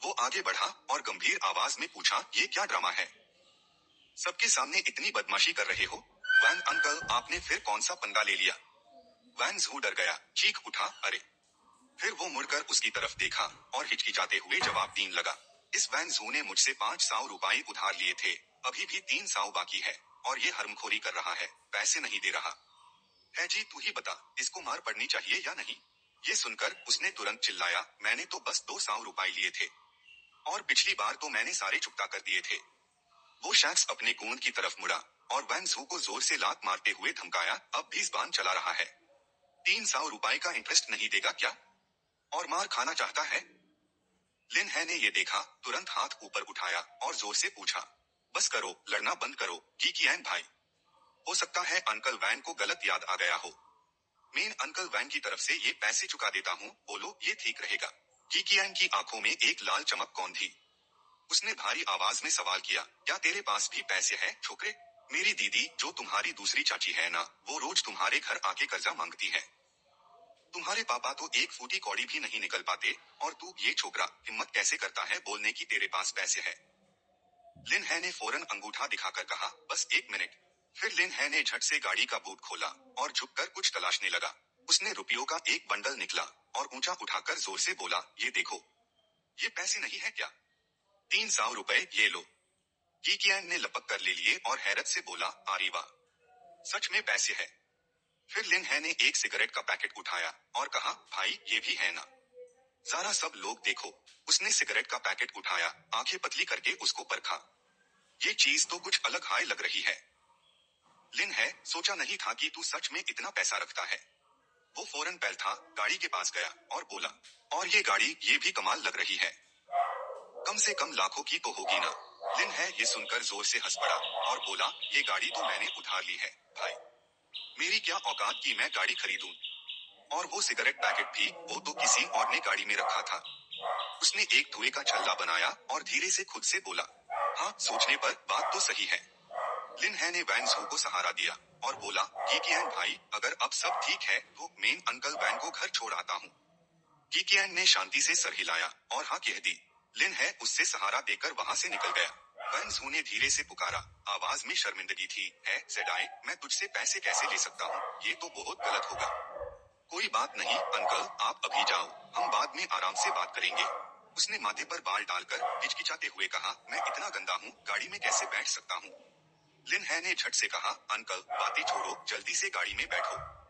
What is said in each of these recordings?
वो आगे बढ़ा और गंभीर आवाज में पूछा, ये क्या ड्रामा है? सबके सामने इतनी बदमाशी कर रहे हो? वैन अंकल, आपने फिर कौन सा पंगा ले लिया? वैन जू डर गया, चीख उठा, अरे! फिर वो मुड़कर उसकी तरफ देखा और हिचकिचाते हुए जवाब देने लगा, इस वैन जू ने मुझसे 500 रुपए उधार लिए थे, अभी भी 300 बाकी है, और ये हरमखोरी कर रहा है, पैसे नहीं दे रहा है। जी तू ही बता, इसको मार पड़नी चाहिए या नहीं? ये सुनकर उसने तुरंत चिल्लाया, मैंने तो बस 200 रुपए लिए थे, और पिछली बार तो मैंने सारे चुकता कर दिए थे। वो शख्स अपने गोंद की तरफ मुड़ा और वैन जू को जोर से लात मारते हुए धमकाया, अब भी ज़बान चला रहा है? 300 रुपए का इंटरेस्ट नहीं देगा क्या? और मार खाना चाहता है? लिन है ने ये देखा, तुरंत हाथ ऊपर उठाया और जोर से पूछा, बस करो, लड़ना बंद करो, कियान भाई। हो सकता है अंकल वैन को गलत याद आ गया हो। मैं अंकल वैन की तरफ से ये पैसे चुका देता हूँ, बोलो ये ठीक रहेगा? कियान की आंखों में एक लाल चमक कौन थी? उसने भारी आवाज में सवाल किया, क्या तेरे पास भी पैसे हैं छोकरे? मेरी दीदी, जो तुम्हारी दूसरी चाची है ना, वो रोज तुम्हारे घर आके कर्जा मांगती है। तुम्हारे पापा तो एक फूटी कौड़ी भी नहीं निकल पाते, और तू ये छोकरा हिम्मत कैसे करता है बोलने की तेरे पास पैसे है? लिन है ने फौरन अंगूठा दिखाकर कहा, बस 1 मिनट। फिर लिन है ने झट से गाड़ी का बूट खोला और झुककर कुछ तलाशने लगा। उसने रुपयों का एक बंडल निकला और ऊंचा उठाकर जोर से बोला, ये देखो, ये पैसे नहीं है क्या? 300 रुपए, ये लो। कियान ने लपक कर ले लिए और हैरत से बोला, अरे वाह, सच में पैसे है। फिर लिन है ने एक सिगरेट का पैकेट उठाया और कहा, भाई ये भी है ना, जरा सब लोग देखो। उसने सिगरेट का पैकेट उठाया, आंखें पतली करके उसको परखा। ये चीज तो कुछ अलग हाय लग रही है। लिन है, सोचा नहीं था कि तू सच में इतना पैसा रखता है। वो फौरन पैल था, गाड़ी के पास गया और बोला, और ये गाड़ी, ये भी कमाल लग रही है, कम से कम लाखों की तो होगी ना? लिन है ये सुनकर जोर से हंस पड़ा और बोला, ये गाड़ी तो मैंने उधार ली है भाई, मेरी क्या औकात की मैं गाड़ी खरीदूं? और वो सिगरेट पैकेट भी, वो तो किसी और ने गाड़ी में रखा था। उसने एक धुएं का छल्ला बनाया और धीरे से खुद से बोला, हाँ, सोचने पर बात तो सही है। लिन है ने वैन जू को सहारा दिया और बोला, कियान भाई, अगर अब सब ठीक है तो मैं अंकल वैन को घर छोड़ आता हूँ। कियान ने शांति से सर हिलाया और हाँ कह दी। लिन है उससे सहारा देकर वहां से निकल गया। वैन जू ने धीरे से पुकारा, आवाज में शर्मिंदगी थी, है जेडाई, मैं तुझसे पैसे कैसे ले सकता हूँ? ये तो बहुत गलत होगा। कोई बात नहीं अंकल, आप अभी जाओ, हम बाद में आराम से बात करेंगे। उसने माथे पर बाल डालकर हिचकिचाते हुए कहा, मैं इतना गंदा हूँ, गाड़ी में कैसे बैठ सकता हूँ? लिन है ने झट से कहा, अंकल बातें छोड़ो, जल्दी से गाड़ी में बैठो।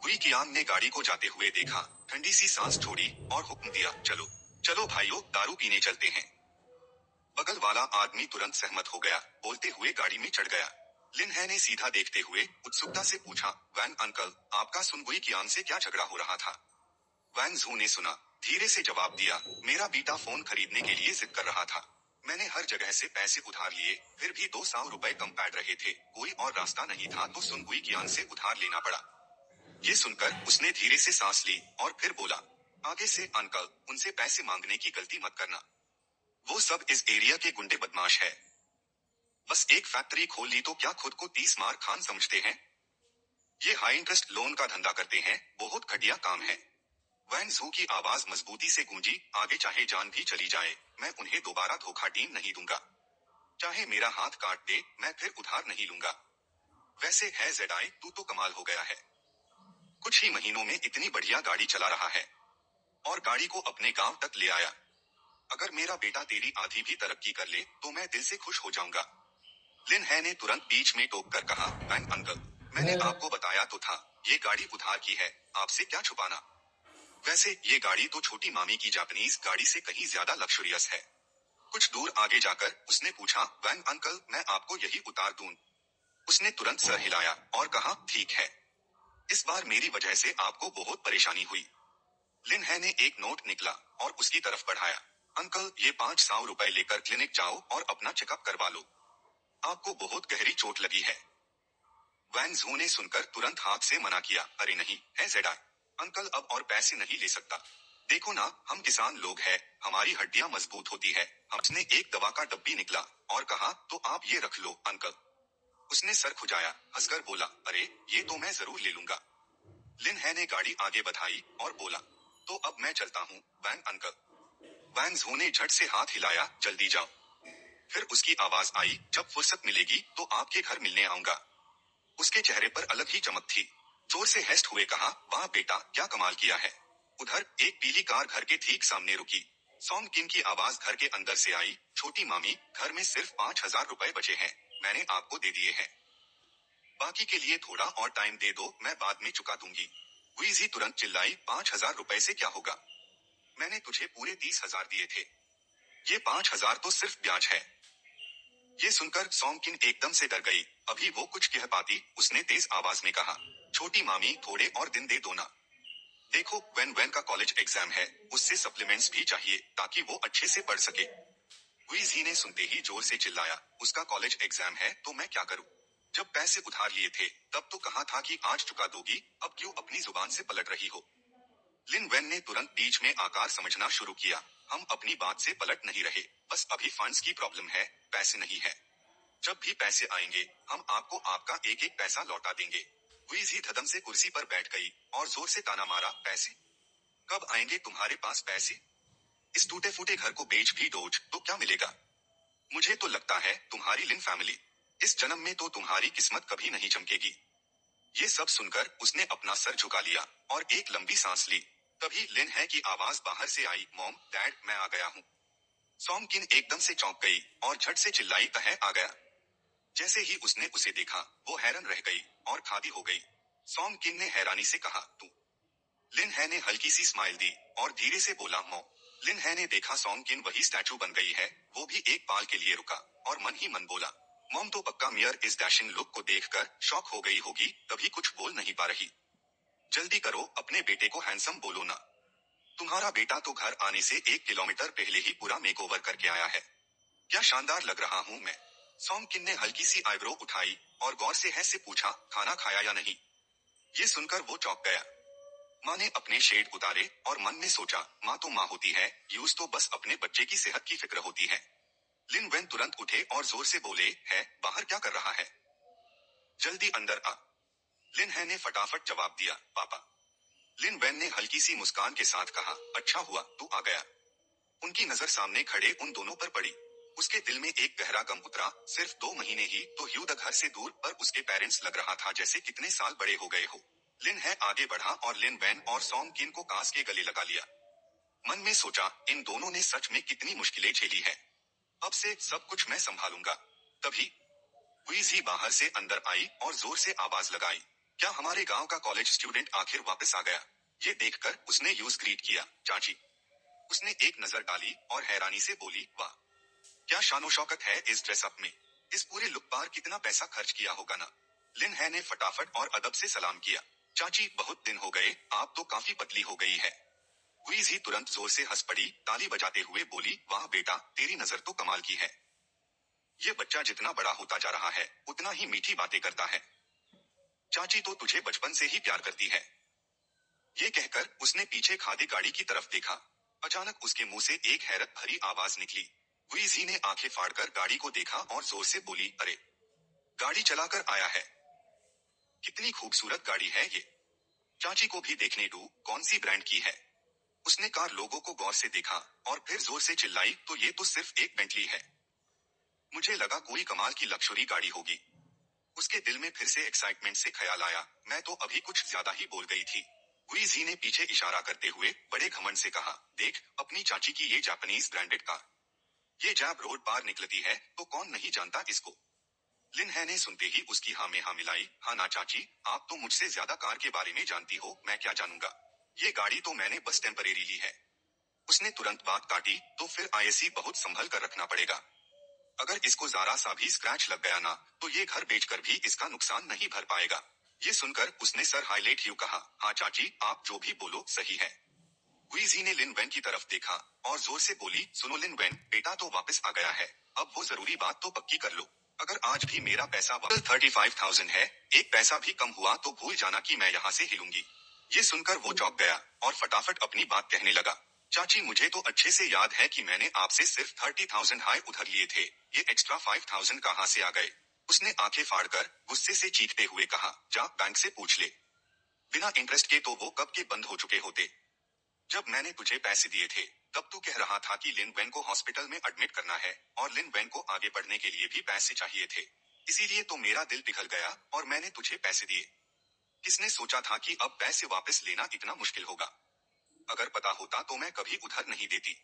कियान ने गाड़ी को जाते हुए देखा, ठंडी सी सांस छोड़ी और हुक्म दिया, चलो चलो भाइयों, दारू पीने चलते हैं। बगल वाला आदमी तुरंत सहमत हो गया, बोलते हुए गाड़ी में चढ़ गया। लिन है ने सीधा देखते हुए उत्सुकता से पूछा, वैन अंकल, आपका सुनगुई कियान से क्या झगड़ा हो रहा था? वैन जू ने सुना, धीरे से जवाब दिया, मेरा बीटा फोन खरीदने के लिए जिद कर रहा था। मैंने हर जगह से पैसे उधार लिए, फिर भी 200 रुपए कम पड़ रहे थे, कोई और रास्ता नहीं था तो सुनगुई कियान से उधार लेना पड़ा। ये सुनकर उसने धीरे से सांस ली और फिर बोला, आगे से अंकल, उनसे पैसे मांगने की गलती मत करना। वो सब इस एरिया के गुंडे बदमाश है। बस एक फैक्ट्री खोल ली तो क्या खुद को 30 मार खान समझते हैं? ये हाई इंटरेस्ट लोन का धंधा करते हैं, बहुत घटिया काम है। वैन जू की आवाज मजबूती से गूंजी, आगे चाहे जान भी चली जाए, मैं उन्हें दोबारा धोखा टीम नहीं दूंगा। चाहे मेरा हाथ काट दे, मैं फिर उधार नहीं लूंगा। वैसे है जेडाई, तू तो कमाल हो गया है, कुछ ही महीनों में इतनी बढ़िया गाड़ी चला रहा है, और गाड़ी को अपने गांव तक ले आया। अगर मेरा बेटा तेरी आधी भी तरक्की कर ले तो मैं दिल से खुश हो जाऊंगा। लिन है ने तुरंत बीच में टोक कर कहा, बैंक अंकल, मैंने आपको बताया तो था, ये गाड़ी उधार की है, आपसे क्या छुपाना। वैसे ये गाड़ी तो छोटी मामी की जापानीज गाड़ी से कहीं ज्यादा लग्जरियस है। कुछ दूर आगे जाकर उसने पूछा, बैंक अंकल, मैं आपको यही उतार दूं? उसने तुरंत सर हिलाया और कहा, ठीक है, इस बार मेरी वजह से आपको बहुत परेशानी हुई। लिन है ने एक नोट निकला और उसकी तरफ बढ़ाया, अंकल ये 500 रुपए लेकर क्लिनिक जाओ और अपना चेकअप करवा लो, आपको बहुत गहरी चोट लगी है। वैन जू ने सुनकर तुरंत हाथ से मना किया, अरे नहीं है जेडाई अंकल, अब और पैसे नहीं ले सकता। देखो ना, हम किसान लोग हैं, हमारी हड्डियां मजबूत होती है। हमने एक दवा का डब्बी निकला और कहा, तो आप ये रख लो अंकल। उसने सर खुजाया, हंसकर बोला, अरे ये तो मैं जरूर ले लूंगा। लिन है ने गाड़ी आगे बढ़ाई और बोला, तो अब मैं चलता हूँ वैन अंकल। वैन जू ने झट से हाथ हिलाया, जल्दी जाओ। फिर उसकी आवाज आई, जब फुर्सत मिलेगी तो आपके घर मिलने आऊंगा। उसके चेहरे पर अलग ही चमक थी। जोर से हेस्ट हुए कहा, वाह बेटा, क्या कमाल किया है। उधर एक पीली कार घर के ठीक सामने रुकी। सॉन्ग किन की आवाज घर के अंदर से आई, छोटी मामी, घर में सिर्फ 5,000 रुपए बचे हैं, मैंने आपको दे दिए हैं। बाकी के लिए थोड़ा और टाइम दे दो, मैं बाद में चुका दूंगी। वीजी तुरंत चिल्लाई, 5,000 रुपए से क्या होगा? मैंने तुझे पूरे 30,000 दिए थे। ये 5,000 तो सिर्फ ब्याज है। ये सुनकर सॉन्ग एकदम से डर गई। अभी वो कुछ कह पाती, उसने तेज आवाज में कहा, छोटी मामी, थोड़े और दिन दे दो ना। देखो, वैन का कॉलेज एग्जाम है, उससे सप्लीमेंट्स भी चाहिए ताकि वो अच्छे से पढ़ सके। हुई ने सुनते ही जोर से चिल्लाया, उसका कॉलेज एग्जाम है तो मैं क्या करूं? जब पैसे उधार लिए थे तब तो कहा था कि आज चुका दोगी, अब क्यों अपनी जुबान से पलट रही हो? लिन वैन ने तुरंत बीच में आकार समझना शुरू किया। हम अपनी बात से पलट नहीं रहे, बस अभी फंड्स की प्रॉब्लम है, पैसे नहीं है। जब भी पैसे आएंगे हम आपको आपका एक एक पैसा लौटा देंगे। हुई धदम से कुर्सी पर बैठ गई और जोर से ताना मारा, पैसे? कब आएंगे तुम्हारे पास पैसे? इस टूटे फूटे घर को बेच भी दो तो क्या मिलेगा? मुझे तो लगता है तुम्हारी लिन फैमिली, इस जन्म में तो तुम्हारी किस्मत कभी नहीं चमकेगी। ये सब सुनकर उसने अपना सर झुका लिया और एक लंबी सांस ली। तभी लिन है की आवाज बाहर से आई, मॉम, डैड, मैं आ गया हूँ। सॉन्ग एकदम से चौंक गई और झट से चिल्लाई, कहे आ गया। जैसे ही उसने उसे देखा वो हैरान रह गई और खादी हो गई। सॉन्ग ने हैरानी से कहा, तू? लिन है ने हल्की सी स्माइल दी और धीरे से बोला, मॉम। लिन है ने देखा सॉन्ग वही स्टैचू बन गई है, वो भी एक पाल के लिए रुका और मन ही मन बोला, मॉम तो पक्का मियर इस डैशिंग लुक को देखकर शॉक हो गई होगी, तभी कुछ बोल नहीं पा रही। जल्दी करो, अपने बेटे को हैंडसम बोलो ना। तुम्हारा बेटा तो घर आने से 1 किलोमीटर पहले ही पूरा मेकओवर करके आया है। क्या शानदार लग रहा हूँ मैं? सॉन्ग ने हल्की सी आईब्रो उठाई और गौर से है से पूछा, खाना खाया या नहीं? ये सुनकर वो चौंक गया। माँ ने अपने शेड उतारे और मन में सोचा, माँ तो माँ होती है, यूज तो बस अपने बच्चे की सेहत की फिक्र होती है। लिन वैन तुरंत उठे और जोर से बोले, है बाहर क्या कर रहा है? जल्दी अंदर आ। लिन है ने फटाफट जवाब दिया, पापा। लिन वैन ने हल्की सी मुस्कान के साथ कहा, अच्छा हुआ तू आ गया। उनकी नजर सामने खड़े उन दोनों पर पड़ी। उसके दिल में एक गहरा गम उतरा। सिर्फ 2 महीने ही तो ह्यू द घर से दूर, पर उसके पेरेंट्स लग रहा था जैसे कितने साल बड़े हो गए हो। लिन है आगे बढ़ा और लिन वैन और सॉन्ग किन को कास के गले लगा लिया। मन में सोचा, इन दोनों ने सच में कितनी मुश्किलें झेली है। अब से सब कुछ मैं संभालूंगा। तभी हुई बाहर से अंदर आई और जोर से आवाज लगाई, क्या हमारे गांव का कॉलेज स्टूडेंट आखिर वापस आ गया? ये देखकर उसने यूज ग्रीट किया, चाची। उसने एक नजर डाली और हैरानी से बोली, वाह, क्या शानो शौकत है इस ड्रेसअप में। इस पूरे लुक पर कितना पैसा खर्च किया होगा ना। लिन है ने फटाफट और अदब से सलाम किया, चाची बहुत दिन हो गए, आप तो काफी पतली हो गई है। हुई तुरंत जोर से हंस पड़ी, ताली बजाते हुए बोली, वाह बेटा, तेरी नजर तो कमाल की है। ये बच्चा जितना बड़ा होता जा रहा है उतना ही मीठी बातें करता है। चाची तो तुझे बचपन से ही प्यार करती है। ये कहकर उसने पीछे खादी गाड़ी की तरफ देखा। अचानक उसके मुंह से एक हैरत भरी आवाज निकली। हुई ने आंखें फाड़कर गाड़ी को देखा और जोर से बोली, अरे, गाड़ी चलाकर आया है। कितनी खूबसूरत गाड़ी है ये। चाची को भी देखने दो, कौन सी ब्रांड की है। उसने कार लोगों को गौर से देखा और फिर जोर से चिल्लाई, तो ये तो सिर्फ एक बेंटली है। मुझे लगा कोई कमाल की लक्जरी गाड़ी होगी। उसके दिल में फिर से एक्साइटमेंट से ख्याल आया, मैं तो अभी कुछ ज्यादा ही बोल गई थी। हुई ने पीछे इशारा करते हुए बड़े घमंड से कहा, देख अपनी चाची की ये जापानीज ब्रांडेड कार। ये जब रोड पार निकलती है तो कौन नहीं जानता इसको। लिन है ने सुनते ही उसकी हाँ में हाँ मिलाई, हाँ ना चाची, आप तो मुझसे ज्यादा कार के बारे में जानती हो, मैं क्या जानूंगा। ये गाड़ी तो मैंने बस टेम्परेरी ली है। उसने तुरंत बात काटी, तो फिर आईएसी बहुत संभल कर रखना पड़ेगा। अगर इसको जरा सा भी स्क्रैच लग गया ना तो ये घर बेचकर भी इसका नुकसान नहीं भर पाएगा। ये सुनकर उसने सर हाईलाइट ह्यू कहा, हाँ चाची, आप जो भी बोलो सही है। हुई ने लिन वैन की तरफ देखा और जोर से बोली, सुनो लिन वैन, बेटा तो वापस आ गया है, अब वो जरूरी बात तो पक्की कर लो। अगर आज भी मेरा पैसा 35,000 है, एक पैसा भी कम हुआ तो भूल जाना कि मैं यहाँ से हिलूंगी। ये सुनकर वो चौंक गया और फटाफट अपनी बात कहने लगा, चाची मुझे तो अच्छे से याद है कि मैंने आपसे सिर्फ 30,000 हाई उधार लिए थे, ये एक्स्ट्रा 5,000 कहाँ से आ गए। उसने आंखें फाड़कर गुस्से से चीखते हुए कहा, जा बैंक से पूछ ले। बिना इंटरेस्ट के तो वो कब के बंद हो चुके होते। जब मैंने तुझे पैसे दिए थे तब तू कह रहा था कि लिन वेन को हॉस्पिटल में एडमिट करना है और लिन वेन को आगे बढ़ने के लिए भी पैसे चाहिए थे। इसीलिए तो मेरा दिल पिघल गया और मैंने तुझे पैसे दिए। किसने सोचा था कि अब पैसे वापस लेना इतना मुश्किल होगा। अगर पता होता तो मैं कभी उधार नहीं देती।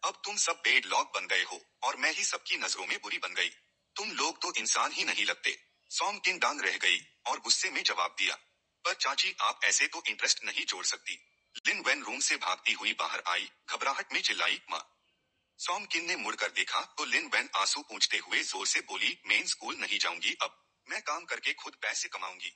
अब तुम सब बेड लॉग बन गए हो और मैं ही सबकी नजरों में बुरी बन गई। तुम लोग तो इंसान ही नहीं लगते। सॉन्ग किन डांग रह गई और गुस्से में जवाब दिया, पर चाची आप ऐसे तो इंटरेस्ट नहीं जोड़ सकती। लिन वेन रूम से भागती हुई बाहर आई, घबराहट में चिल्लाई, माँ। सॉन्ग किन ने मुड़कर देखा तो लिन वेन आंसू पूंछते हुए जोर से बोली, मैं स्कूल नहीं जाऊंगी, अब मैं काम करके खुद पैसे कमाऊंगी।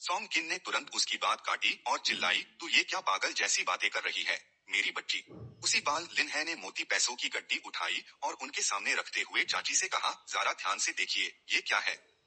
सॉन्ग किन ने तुरंत उसकी बात काटी और चिल्लाई, तू ये क्या पागल जैसी बातें कर रही है मेरी बच्ची। उसी बाल लिनहे ने मोती पैसों की गड्डी उठाई और उनके सामने रखते हुए चाची से कहा, जरा ध्यान से देखिए ये क्या है।